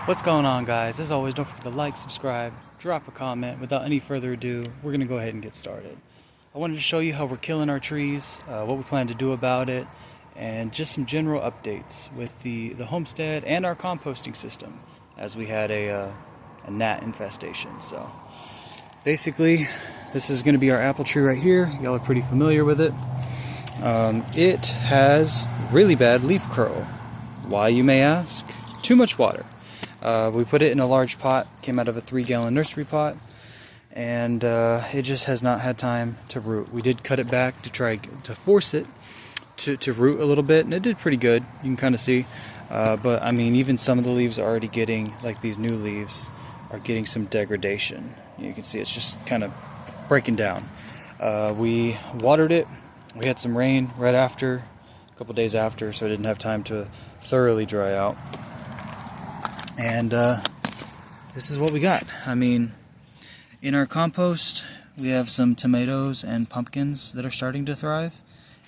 What's going on, guys? As always, don't forget to like, subscribe, drop a comment. Without any further ado, we're going to go ahead and get started. I wanted to show you how we're killing our trees, what we plan to do about it, and just some general updates with the homestead and our composting system, as we had a gnat infestation. So basically, this is going to be our apple tree right here. Y'all are pretty familiar with it. It has really bad leaf curl. Why, you may ask? Too much water. We put it in a large pot, came out of a 3-gallon nursery pot, and it just has not had time to root. We did cut it back to try to force it to root a little bit, and it did pretty good. You can kind of see, but I mean, even some of the leaves are already getting, like these new leaves, are getting some degradation. You can see it's just kind of breaking down. We watered it. We had some rain right after, a couple days after, so I didn't have time to thoroughly dry out. And this is what we got. I mean, in our compost, we have some tomatoes and pumpkins that are starting to thrive.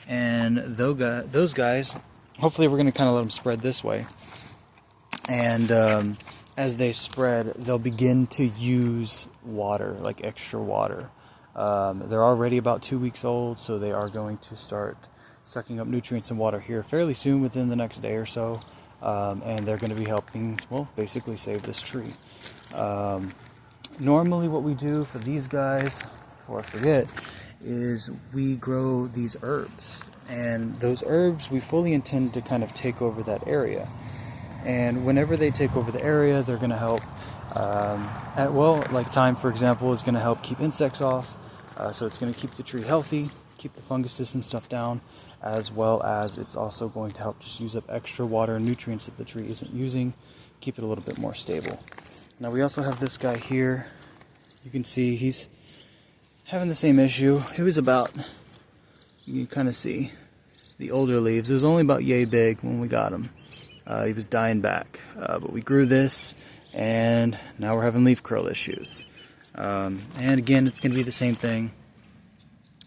And those guys, hopefully we're going to kind of let them spread this way. And as they spread, they'll begin to use water, like extra water. They're already about 2 weeks old, so they are going to start sucking up nutrients and water here fairly soon, within the next day or so. And they're going to be helping, well, basically save this tree. Normally what we do for these guys, before I forget, is we grow these herbs. And those herbs, we fully intend to kind of take over that area. And whenever they take over the area, they're going to help, like thyme, for example, is going to help keep insects off. So it's going to keep the tree healthy, keep the funguses and stuff down, as well as it's also going to help just use up extra water and nutrients that the tree isn't using, keep it a little bit more stable. Now we also have this guy here. You can see he's having the same issue. It was about, you can kind of see the older leaves. It was only about yay big when we got him. He was dying back, but we grew this, and now we're having leaf curl issues. And again, it's going to be the same thing.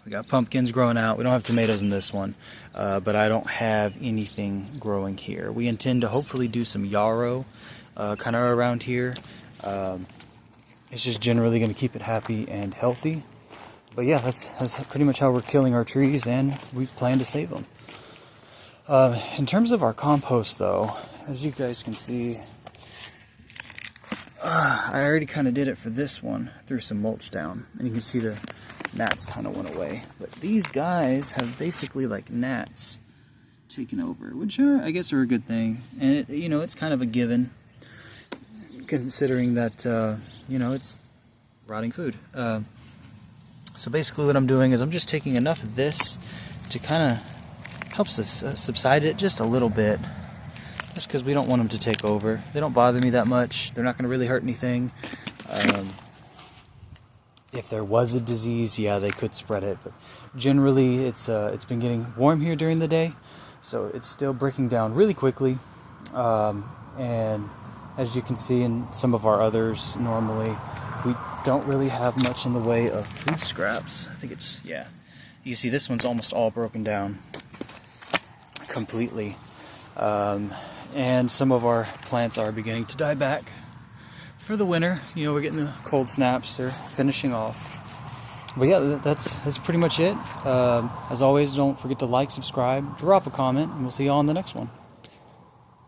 We got pumpkins growing out. We don't have tomatoes in this one, but I don't have anything growing here. We intend to hopefully do some yarrow kind of around here. It's just generally going to keep it happy and healthy. But yeah, that's pretty much how we're killing our trees, and we plan to save them. In terms of our compost, though, as you guys can see, I already kind of did it for this one. Threw some mulch down, and you can see the gnats kind of went away. But these guys have basically, like, gnats taken over, which I guess are a good thing. And it's kind of a given, considering that it's rotting food. So basically what I'm doing is I'm just taking enough of this to kind of help us subside it just a little bit, just because we don't want them to take over. They don't bother me that much. They're not going to really hurt anything. If there was a disease, yeah, they could spread it, but generally it's been getting warm here during the day, so it's still breaking down really quickly. And as you can see in some of our others, normally we don't really have much in the way of food scraps. I think it's, yeah, you can see this one's almost all broken down completely. And some of our plants are beginning to die back for the winter. We're getting the cold snaps. They're finishing off. But yeah, that's pretty much it. As always, don't forget to like, subscribe, drop a comment, and we'll see you all on the next one.